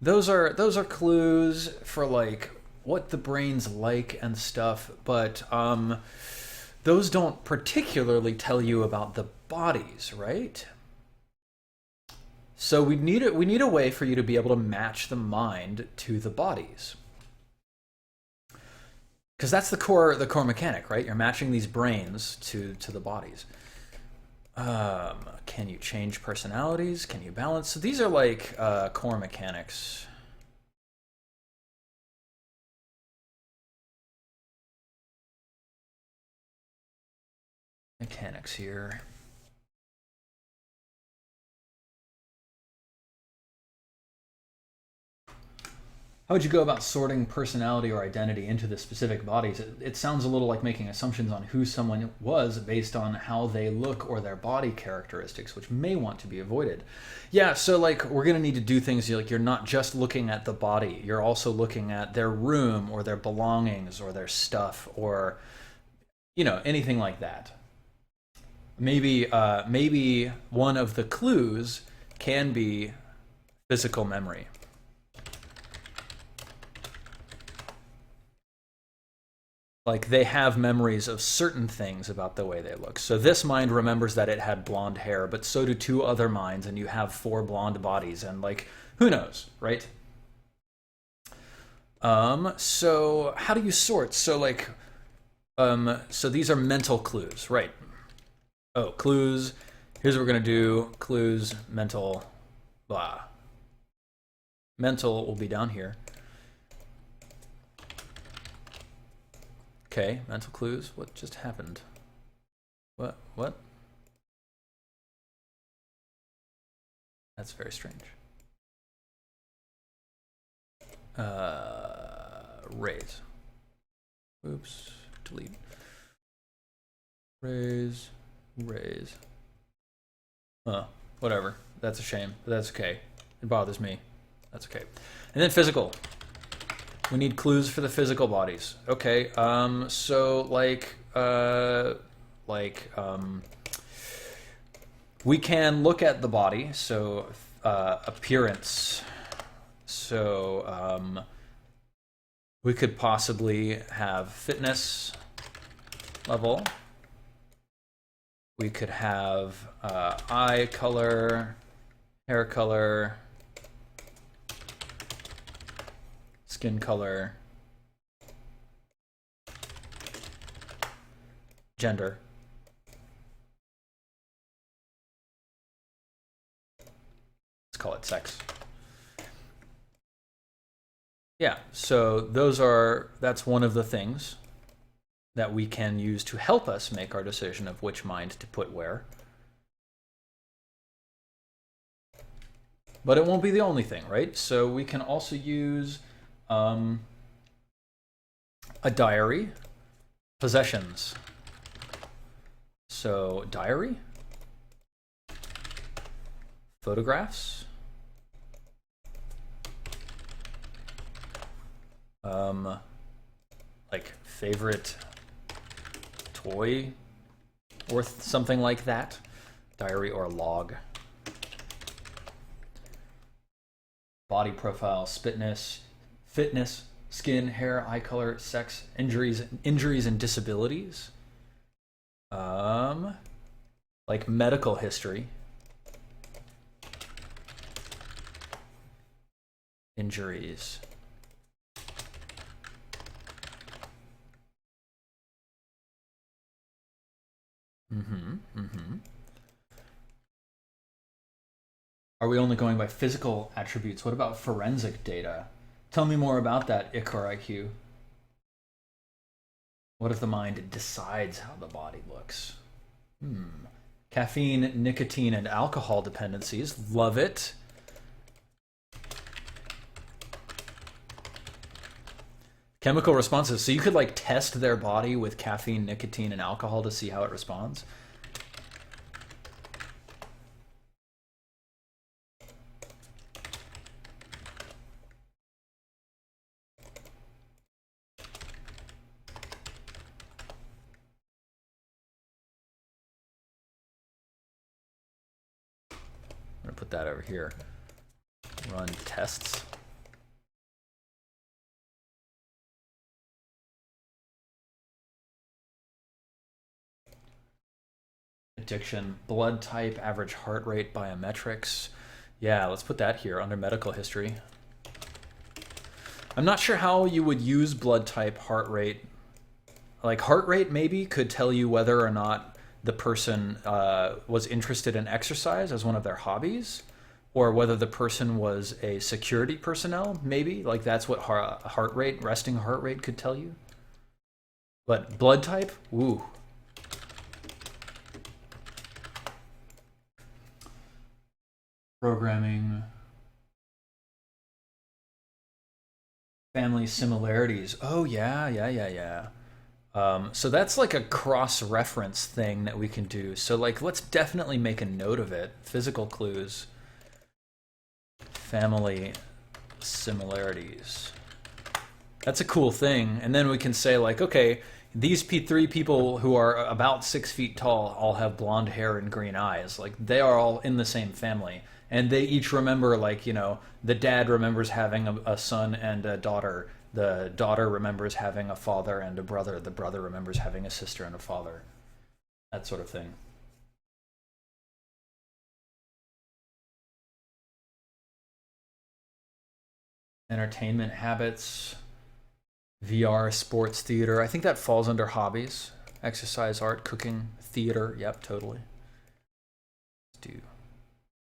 those are clues for like what the brain's like and stuff, but those don't particularly tell you about the bodies, right? So we need a way for you to be able to match the mind to the bodies. Because that's the core mechanic, right? You're matching these brains to the bodies. Can you change personalities? Can you balance? So these are like core mechanics. Mechanics here. How would you go about sorting personality or identity into the specific bodies? It sounds a little like making assumptions on who someone was based on how they look or their body characteristics, which may want to be avoided. Yeah, so like we're going to need to do things like you're not just looking at the body, you're also looking at their room or their belongings or their stuff or, you know, anything like that. Maybe one of the clues can be physical memory. Like they have memories of certain things about the way they look. So this mind remembers that it had blonde hair, but so do two other minds, and you have 4 blonde bodies, and like, who knows, right? So how do you sort? So like, so these are mental clues, right? Oh, clues. Here's what we're gonna do. Clues, mental, blah. Mental will be down here. Okay, mental clues. What just happened? What? That's very strange. Raise. Oops, delete. Raise. Whatever. That's a shame, but that's okay. It bothers me. That's okay. And then physical. We need clues for the physical bodies. Okay, so we can look at the body, so appearance. So we could possibly have fitness level. We could have eye color, hair color, skin color, gender. Let's call it sex. Yeah, so that's one of the things that we can use to help us make our decision of which mind to put where. But it won't be the only thing, right? So we can also use a diary, possessions. So diary, photographs, like favorite toy or something like that. Diary or log. Body profile, fitness, skin, hair, eye color, sex, injuries and disabilities. Like medical history, injuries. Are we only going by physical attributes? What about forensic data? Tell me more about that, Icar IQ. What if the mind decides how the body looks? Caffeine, nicotine, and alcohol dependencies. Love it. Chemical responses. So you could like test their body with caffeine, nicotine, and alcohol to see how it responds. I'm gonna put that over here. Run tests. Addiction, blood type, average heart rate, biometrics. Yeah, let's put that here under medical history. I'm not sure how you would use blood type, heart rate. Like heart rate maybe could tell you whether or not the person was interested in exercise as one of their hobbies, or whether the person was a security personnel, maybe. Like that's what heart rate, resting heart rate could tell you. But blood type, ooh. Programming. Family similarities. Oh, yeah. So that's like a cross-reference thing that we can do. So like, let's definitely make a note of it. Physical clues. Family similarities. That's a cool thing. And then we can say like, okay, these three people who are about 6 feet tall all have blonde hair and green eyes. Like they are all in the same family. And they each remember like, you know, the dad remembers having a son and a daughter. The daughter remembers having a father and a brother. The brother remembers having a sister and a father. That sort of thing. Entertainment habits, VR, sports, theater. I think that falls under hobbies. Exercise, art, cooking, theater. Yep, totally. Let's do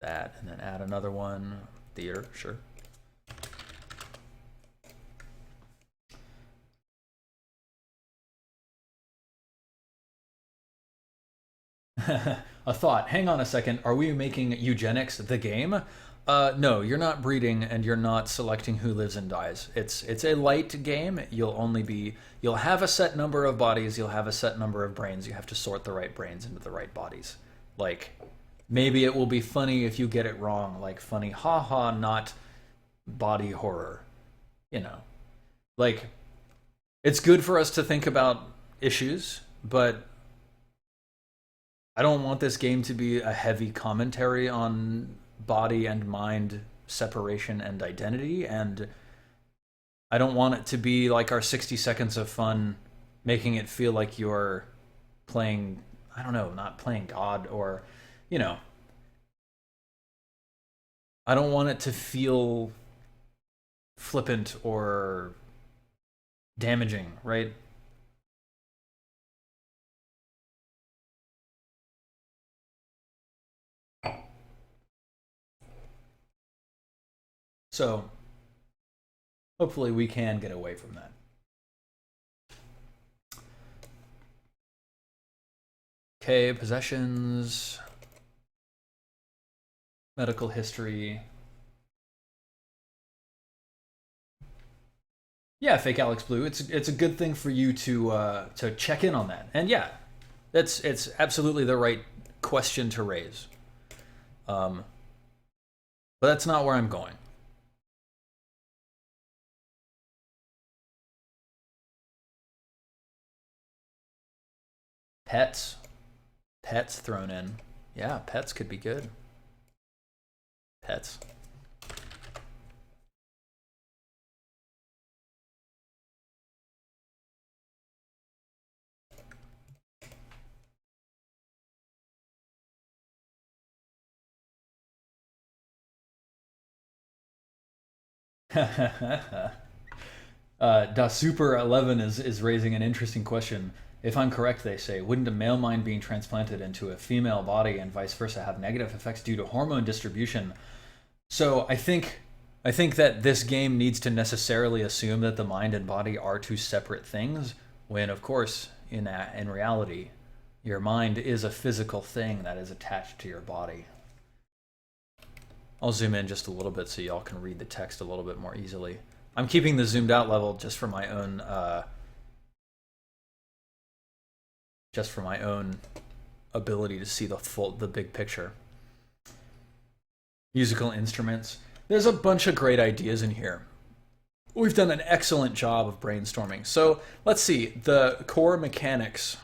that and then add another one. Theater, sure. A thought. Hang on a second. Are we making eugenics the game? No, you're not breeding and you're not selecting who lives and dies. It's a light game. You'll have a set number of bodies, you'll have a set number of brains. You have to sort the right brains into the right bodies. Like maybe it will be funny if you get it wrong, like funny haha, not body horror. You know. Like it's good for us to think about issues, but I don't want this game to be a heavy commentary on body and mind separation and identity, and I don't want it to be like our 60 seconds of fun making it feel like you're playing, I don't know, not playing God or, you know, I don't want it to feel flippant or damaging, right? So hopefully we can get away from that. Okay, possessions, medical history. Yeah, fake Alex Blue. It's a good thing for you to check in on that. And yeah, it's absolutely the right question to raise. But that's not where I'm going. Pets. Pets thrown in. Yeah, pets could be good. Pets. Da Super 11 is raising an interesting question. If I'm correct, they say, wouldn't a male mind being transplanted into a female body and vice versa have negative effects due to hormone distribution? So I think that this game needs to necessarily assume that the mind and body are two separate things, when of course in reality, your mind is a physical thing that is attached to your body. I'll zoom in just a little bit so y'all can read the text a little bit more easily. I'm keeping the zoomed out level just for my own ability to see the big picture. Musical instruments. There's a bunch of great ideas in here. We've done an excellent job of brainstorming. So let's see, the core mechanics.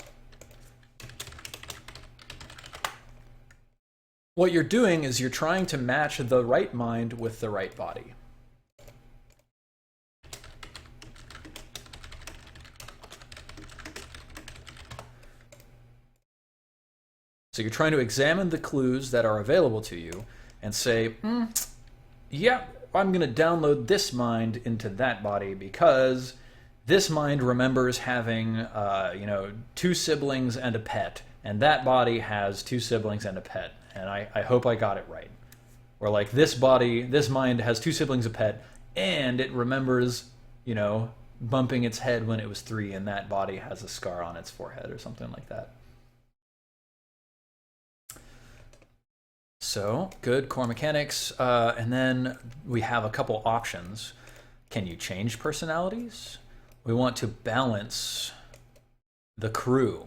What you're doing is you're trying to match the right mind with the right body. So you're trying to examine the clues that are available to you and say, yeah, I'm going to download this mind into that body because this mind remembers having, two siblings and a pet, and that body has two siblings and a pet, and I hope I got it right. Or like this mind has two siblings, a pet, and it remembers, bumping its head when it was 3, and that body has a scar on its forehead or something like that. So, good core mechanics. And then we have a couple options. Can you change personalities? We want to balance the crew.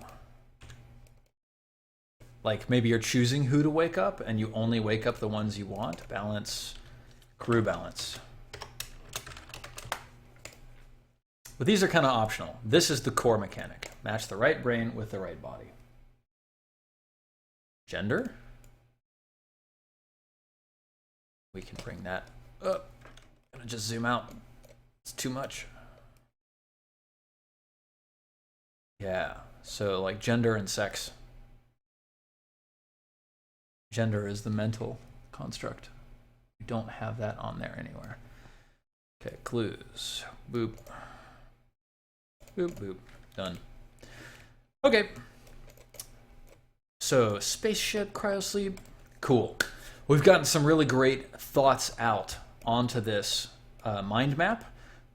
Like maybe you're choosing who to wake up and you only wake up the ones you want. Balance, crew balance. But these are kind of optional. This is the core mechanic. Match the right brain with the right body. Gender. We can bring that up. I'm gonna just zoom out. It's too much. Yeah, so like gender and sex. Gender is the mental construct. We don't have that on there anywhere. Okay, clues. Boop. Boop, boop. Done. Okay. So, spaceship, cryosleep. Cool. We've gotten some really great thoughts out onto this mind map,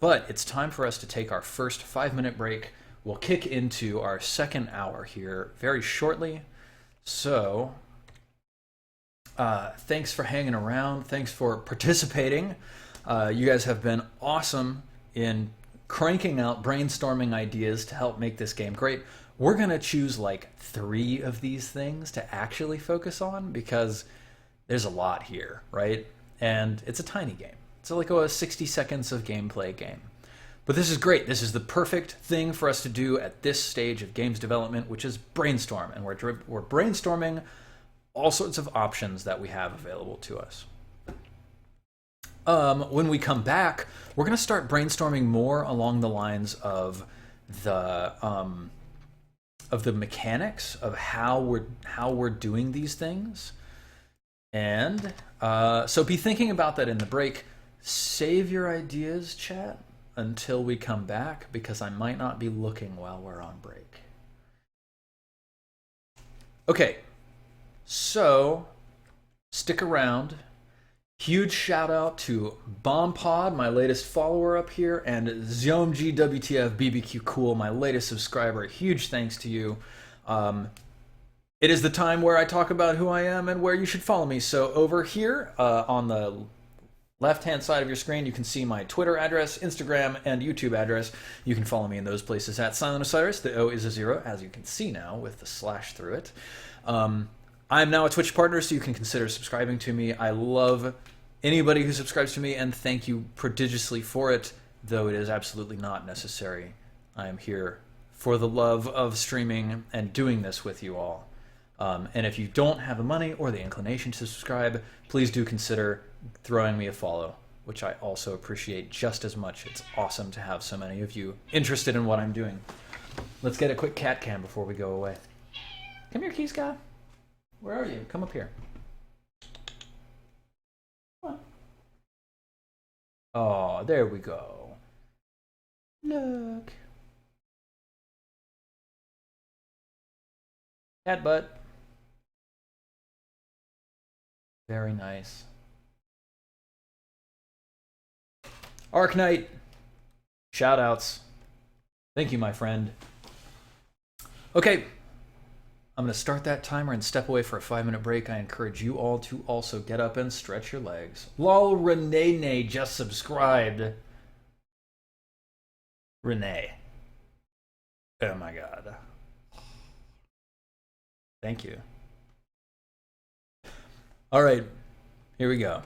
but it's time for us to take our first 5-minute break. We'll kick into our second hour here very shortly. So, thanks for hanging around. Thanks for participating. You guys have been awesome in cranking out brainstorming ideas to help make this game great. We're going to choose like 3 of these things to actually focus on because there's a lot here, right? And it's a tiny game. It's like a 60 seconds of gameplay game. But this is great. This is the perfect thing for us to do at this stage of games development, which is brainstorm. And we're brainstorming all sorts of options that we have available to us. When we come back, we're going to start brainstorming more along the lines of the mechanics of how we're doing these things. And so be thinking about that in the break. Save your ideas, chat, until we come back, because I might not be looking while we're on break. Okay, so stick around. Huge shout out to BombPod, my latest follower up here, and ZomG WTF BBQ Cool, my latest subscriber. Huge thanks to you. It is the time where I talk about who I am and where you should follow me. So over here on the left-hand side of your screen, you can see my Twitter address, Instagram, and YouTube address. You can follow me in those places at Silent Osiris. The O is a 0, as you can see now with the slash through it. I'm now a Twitch partner, so you can consider subscribing to me. I love anybody who subscribes to me, and thank you prodigiously for it, though it is absolutely not necessary. I am here for the love of streaming and doing this with you all. And if you don't have the money or the inclination to subscribe, please do consider throwing me a follow, which I also appreciate just as much. It's awesome to have so many of you interested in what I'm doing. Let's get a quick cat cam before we go away. Come here, Keys guy. Where are you? Come up here. Come on. Oh, there we go. Look. Cat butt. Very nice. Arc Knight. Shout outs. Thank you, my friend. Okay. I'm going to start that timer and step away for a 5-minute break. I encourage you all to also get up and stretch your legs. Lol, Renee just subscribed. Renee. Oh my god. Thank you. All right, here we go.